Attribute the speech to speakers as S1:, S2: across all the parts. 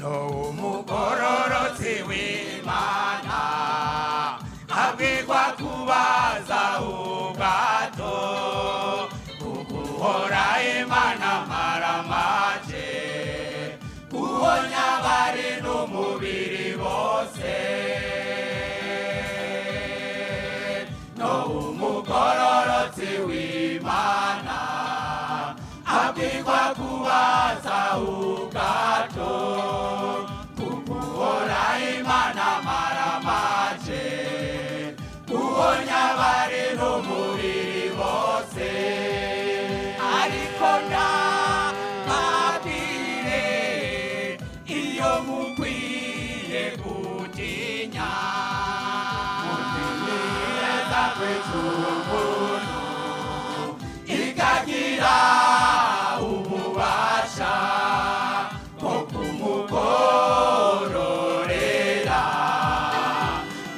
S1: umugororotsi w'Imana abwirwa kubaza ubwato kuguhora Imana maramaje kuhonya bari n'umubiri bose umugororotsi w'Imana abwirwa kubaza ubwato kuguhora Imana maramaje kuhonya bari n'umubiri bose ariko ntababwire iyo mukwiye gutinya mutineza kw'umuntu ikagira ububasha bwo kumugororera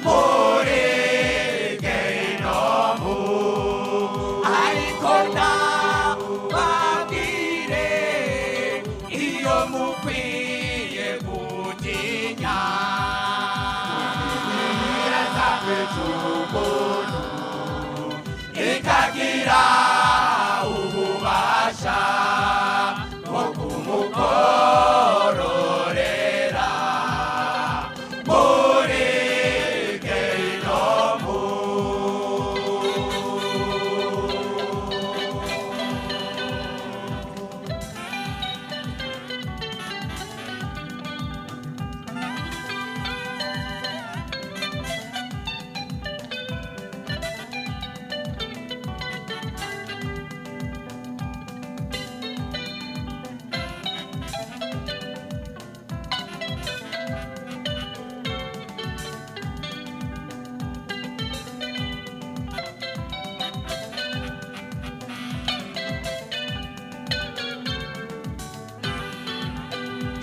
S1: muri Gehinomu ariko ntababwire iyo mukwiye gutinya mutineza kw'umuntu ikagira ububasha bwo kumugororera muri Gehinomu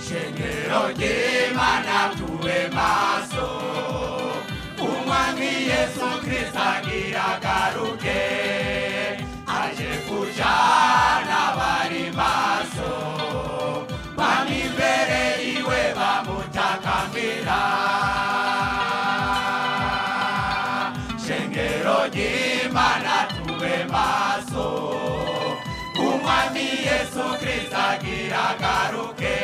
S1: Shengero ry'Imana tube maso umwami Yesu Kristo agira agaruke aje kujana bari maso bami imbere iwe bamutakambira Shengero ry'Imana tube maso umwami Yesu Kristo agira agaruke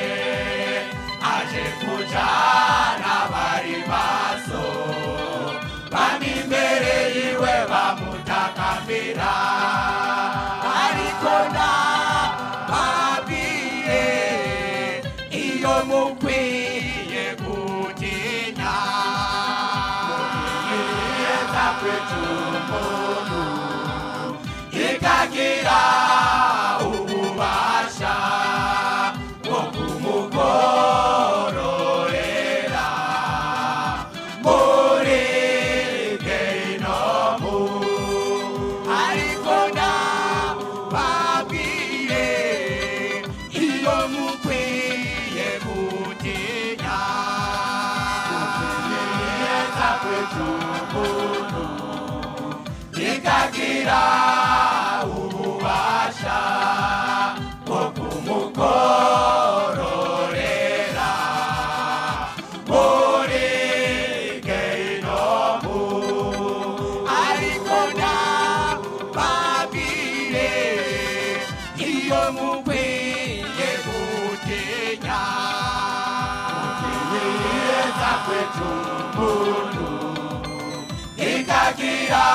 S1: aje kujana bari maso bami imbere iwe bamutakambira ariko ntababwire iyo mukwiye gutinya mutineza kw'umuntu ikagira ububasha bwo kumugororera muri Gehinomu ariko ntababwire iyo mukwiye gutinya mutineza kw'umuntu ikagira ububasha bwo kumugororera muri Gehinomu ariko ntababwire iyo mukwiye gutinya mutineza kw'umuntu ikagira